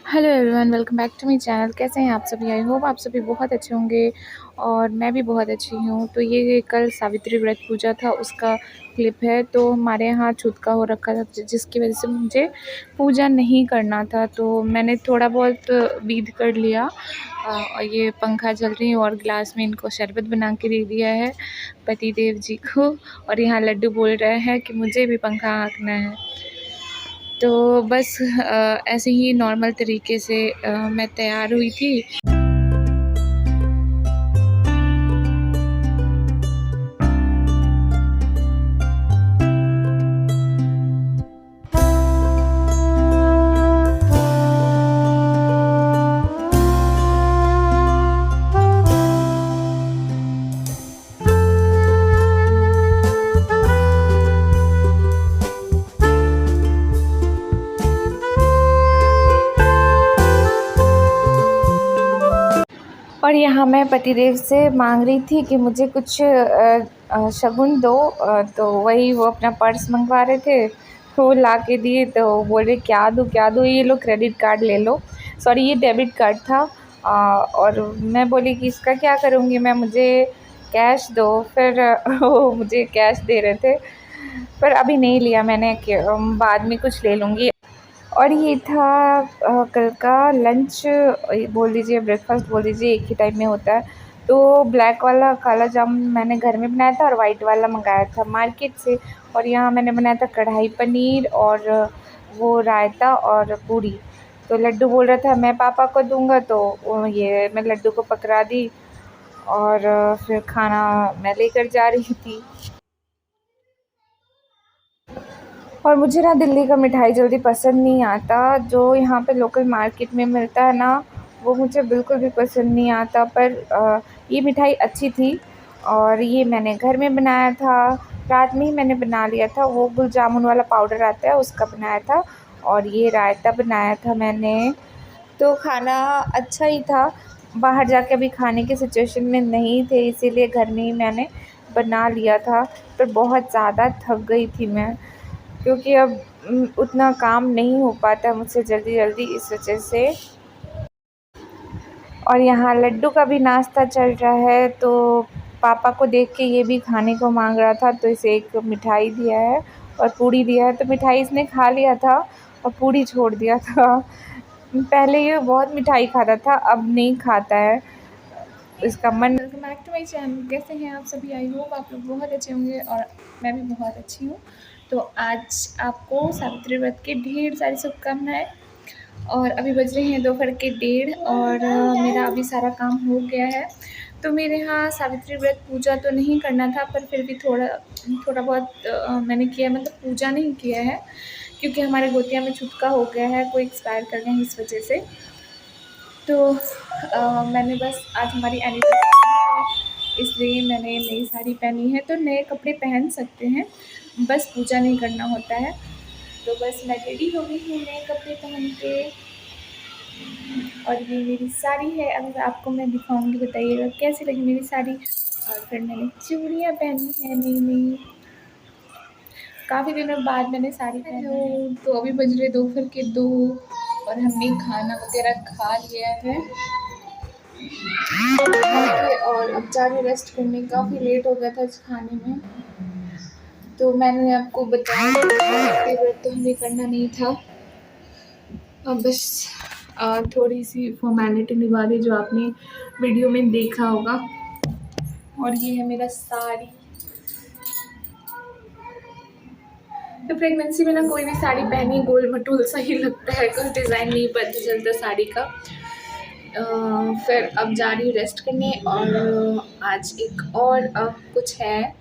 Hello everyone, welcome back to my channel. कैसे हैं आप सभी? आई होप आप सभी बहुत अच्छे होंगे और मैं भी बहुत अच्छी हूँ। तो ये कल सावित्री व्रत पूजा था, उसका क्लिप है। तो हमारे यहाँ छूतका हो रखा था, जिसकी वजह से मुझे पूजा नहीं करना था। तो मैंने थोड़ा बहुत विधि कर लिया। और ये पंखा चल रही है और गिलास में इनको शरबत बना के दे दिया है पति देव जी को। और यहाँ लड्डू बोल रहे हैं कि मुझे भी पंखा हाँकना है। तो बस ऐसे ही नॉर्मल तरीके से मैं तैयार हुई थी। और यहाँ मैं पतिदेव से मांग रही थी कि मुझे कुछ शगुन दो। तो वही वो अपना पर्स मंगवा रहे थे, वो ला के दिए। तो बोले क्या दूँ, ये लो क्रेडिट कार्ड ले लो। सॉरी, ये डेबिट कार्ड था। और मैं बोली कि इसका क्या करूँगी मैं, मुझे कैश दो। फिर वो मुझे कैश दे रहे थे, पर अभी नहीं लिया मैंने कि बाद में कुछ ले लूँगी। और ये था कल का लंच बोल दीजिए, ब्रेकफास्ट बोल दीजिए, एक ही टाइम में होता है। तो ब्लैक वाला काला जामुन मैंने घर में बनाया था और वाइट वाला मंगाया था मार्केट से। और यहाँ मैंने बनाया था कढ़ाई पनीर और वो रायता और पूरी। तो लड्डू बोल रहा था मैं पापा को दूंगा, तो ये मैं लड्डू को पकड़ा दी और फिर खाना मैं लेकर जा रही थी। और मुझे ना दिल्ली का मिठाई जल्दी पसंद नहीं आता। जो यहाँ पे लोकल मार्केट में मिलता है ना, वो मुझे बिल्कुल भी पसंद नहीं आता। पर ये मिठाई अच्छी थी और ये मैंने घर में बनाया था। रात में ही मैंने बना लिया था। वो गुलाब जामुन वाला पाउडर आता है, उसका बनाया था। और ये रायता बनाया था मैंने। तो खाना अच्छा ही था। बाहर जाके अभी खाने की सिचुएशन में नहीं थे, इसीलिए घर में ही मैंने बना लिया था। पर बहुत ज़्यादा थक गई थी मैं, क्योंकि अब उतना काम नहीं हो पाता मुझसे जल्दी जल्दी, इस वजह से। और यहाँ लड्डू का भी नाश्ता चल रहा है। तो पापा को देख के ये भी खाने को मांग रहा था, तो इसे एक मिठाई दिया है और पूड़ी दिया है। तो मिठाई इसने खा लिया था और पूड़ी छोड़ दिया था। पहले ये बहुत मिठाई खाता था, अब नहीं खाता है, इसका मन। Welcome back to my channel. कैसे हैं आप सभी? आई होप आप लोग बहुत अच्छे होंगे और मैं भी बहुत अच्छी हूँ। तो आज आपको सावित्री व्रत की ढेर सारी शुभकामनाएं। और अभी बज रहे हैं दोपहर के 1:30 और मेरा अभी सारा काम हो गया है। तो मेरे यहाँ सावित्री व्रत पूजा तो नहीं करना था, पर फिर भी थोड़ा थोड़ा बहुत मैंने किया, मतलब पूजा नहीं किया है, क्योंकि हमारे गोतिया में छुतका हो गया है, कोई एक्सपायर कर गए हैं, इस वजह से। तो मैंने बस आज हमारी एनिवर्सरी है, इसलिए मैंने नई साड़ी पहनी है। तो नए कपड़े पहन सकते हैं, बस पूजा नहीं करना होता है। तो बस मैं रेडी हो गई हूँ नए कपड़े पहन के। और ये मेरी साड़ी है, अगर आपको मैं दिखाऊंगी, बताइएगा कैसी लगी मेरी साड़ी। और फिर मैंने चूड़ियाँ पहनी है नई नई, काफ़ी दिनों बाद मैंने साड़ी पहनी है। तो अभी बज रहे दोपहर के 2 और हमने खाना वगैरह खा लिया है और अब जा रहे रेस्ट करने। काफ़ी लेट हो गया था इस खाने में, तो मैंने आपको बताया व्रत तो हमें करना नहीं था। अब बस थोड़ी सी फॉर्मेलिटी निभा दी, जो आपने वीडियो में देखा होगा। और ये है मेरा साड़ी। तो प्रेगनेंसी में ना कोई भी साड़ी पहनी गोल मटोल सा ही लगता है, कोई डिज़ाइन नहीं पता चलता साड़ी का। फिर अब जा रही रेस्ट करने। और आज एक और कुछ है,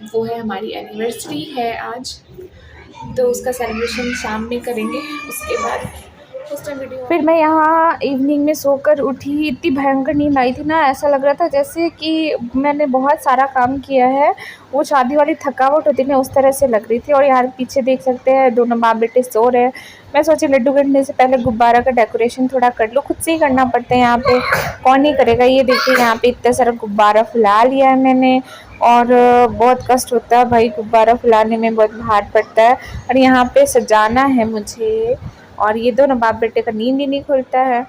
वो है हमारी एनिवर्सरी है आज, तो उसका सेलिब्रेशन शाम में करेंगे। उसके बाद फिर मैं यहाँ इवनिंग में सोकर उठी। इतनी भयंकर नींद आई थी ना, ऐसा लग रहा था जैसे कि मैंने बहुत सारा काम किया है। वो शादी वाली थकावट होती है ना, उस तरह से लग रही थी। और यहाँ पीछे देख सकते हैं दोनों बाप बेटे सो रहे हैं। मैं सोची लड्डू गढ़ने से पहले गुब्बारा का डेकोरेशन थोड़ा कर लूँ, खुद से ही करना पड़ता है यहाँ पे, कौन ही करेगा। ये देखिए यहाँ पे इतना सारा गुब्बारा फुला लिया है मैंने। और बहुत कष्ट होता है भाई, गुब्बारा फुलाने में बहुत भार पड़ता है। और यहाँ पे सजाना है मुझे, और ये दोनों बाप बेटे का नींद ही नहीं खुलता है।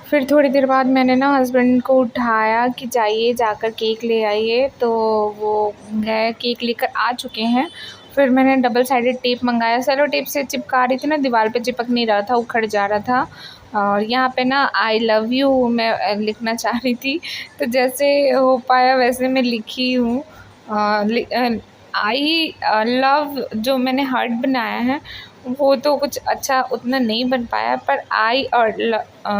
फिर थोड़ी देर बाद मैंने ना हस्बैंड को उठाया कि जाइए जाकर केक ले आइए, तो वो गए केक लेकर आ चुके हैं। फिर मैंने डबल साइडेड टेप मंगाया, सेलो टेप से चिपका रही थी ना, दीवार पे चिपक नहीं रहा था, उखड़ जा रहा था। और यहाँ पे ना आई लव यू मैं लिखना चाह रही थी, तो जैसे हो पाया वैसे मैं लिखी हूँ। आई लव जो मैंने हार्ट बनाया है वो तो कुछ अच्छा उतना नहीं बन पाया, पर आई और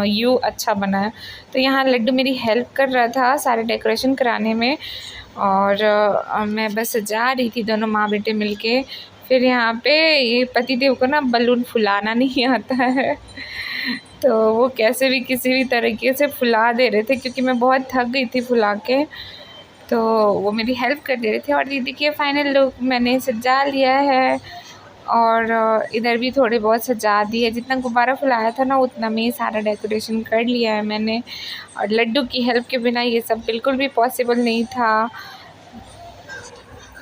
यू अच्छा बना है। तो यहाँ लड्डू मेरी हेल्प कर रहा था सारे डेकोरेशन कराने में, और मैं बस जा रही थी, दोनों माँ बेटे मिलके। फिर यहाँ पे ये पतिदेव को ना बलून फुलाना नहीं आता है, तो वो कैसे भी किसी भी तरीके से फुला दे रहे थे, क्योंकि मैं बहुत थक गई थी फुला के, तो वो मेरी हेल्प कर दे रहे थे। और ये देखिए फाइनल लुक मैंने सजा लिया है, और इधर भी थोड़े बहुत सजा दिए, जितना गुब्बारा फुलाया था ना उतना में ही सारा डेकोरेशन कर लिया है मैंने। और लड्डू की हेल्प के बिना ये सब बिल्कुल भी पॉसिबल नहीं था।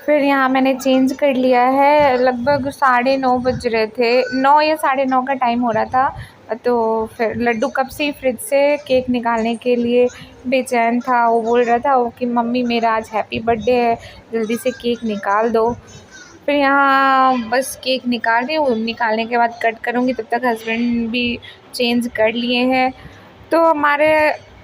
फिर यहाँ मैंने चेंज कर लिया है, लगभग 9:30 बज रहे थे, 9 या 9:30 का टाइम हो रहा था। तो फिर लड्डू कब से फ्रिज से केक निकालने के लिए बेचैन था, वो बोल रहा था वो कि मम्मी मेरा आज हैप्पी बर्थडे है, जल्दी से केक निकाल दो। फिर यहाँ बस केक निकाल रही हूँ, निकालने के बाद कट करूँगी, तब तक हस्बैंड भी चेंज कर लिए हैं। तो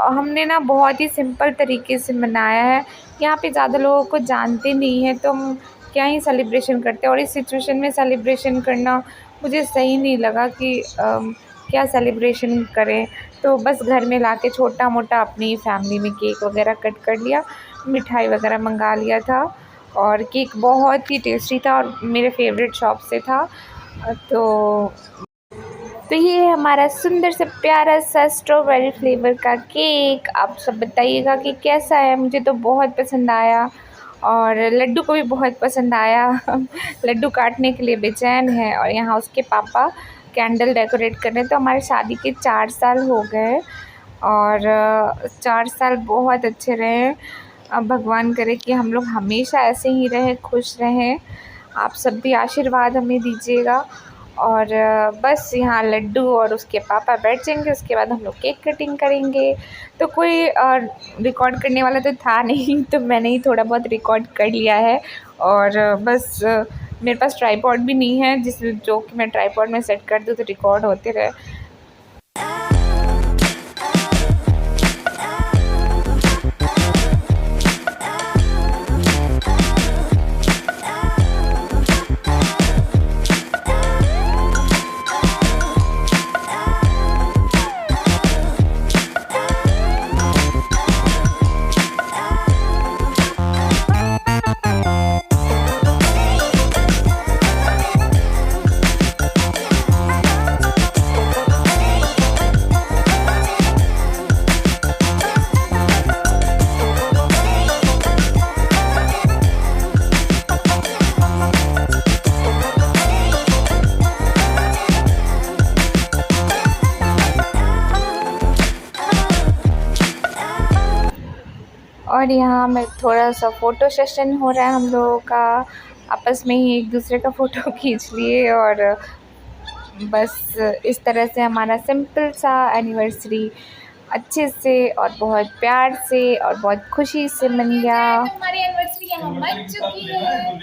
हमने ना बहुत ही सिंपल तरीके से मनाया है, यहाँ पे ज़्यादा लोगों को जानते नहीं हैं, तो हम क्या ही सेलिब्रेशन करते हैं। और इस सिचुएशन में सेलिब्रेशन करना मुझे सही नहीं लगा कि क्या सेलिब्रेशन करें, तो बस घर में लाके छोटा मोटा अपनी फैमिली में केक वगैरह कट कर लिया, मिठाई वगैरह मंगा लिया था। और केक बहुत ही टेस्टी था और मेरे फेवरेट शॉप से था। तो ये हमारा सुंदर सा प्यारा सा स्ट्रॉबेरी फ्लेवर का केक। आप सब बताइएगा कि कैसा है, मुझे तो बहुत पसंद आया और लड्डू को भी बहुत पसंद आया। लड्डू काटने के लिए बेचैन है, और यहाँ उसके पापा कैंडल डेकोरेट कर रहे हैं। तो हमारी शादी के 4 साल हो गए, और 4 साल बहुत अच्छे रहे। अब भगवान करे कि हम लोग हमेशा ऐसे ही रहें, खुश रहें। आप सब भी आशीर्वाद हमें दीजिएगा। और बस यहाँ लड्डू और उसके पापा बैठ जाएंगे, उसके बाद हम लोग केक कटिंग करेंगे। तो कोई रिकॉर्ड करने वाला तो था नहीं, तो मैंने ही थोड़ा बहुत रिकॉर्ड कर लिया है। और बस मेरे पास ट्राइपॉड भी नहीं है जो कि मैं ट्राइपॉड में सेट कर दूँ तो रिकॉर्ड होते रहे। और यहाँ में थोड़ा सा फ़ोटो सेशन हो रहा है हम लोगों का, आपस में ही एक दूसरे का फ़ोटो खींच लिए। और बस इस तरह से हमारा सिंपल सा एनिवर्सरी अच्छे से और बहुत प्यार से और बहुत खुशी से मन गया। हमारी एनिवर्सरी यहाँ बन चुकी है।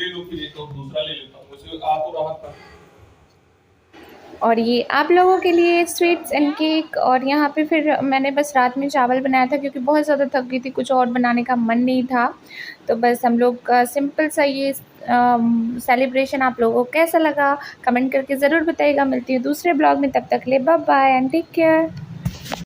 और ये आप लोगों के लिए स्वीट्स एंड केक। और यहाँ पे फिर मैंने बस रात में चावल बनाया था, क्योंकि बहुत ज़्यादा थक गई थी, कुछ और बनाने का मन नहीं था। तो बस हम लोग का सिंपल सा ये सेलिब्रेशन आप लोगों को कैसा लगा कमेंट करके ज़रूर बताइएगा। मिलती हूँ दूसरे ब्लॉग में, तब तक ले bye bye and take care.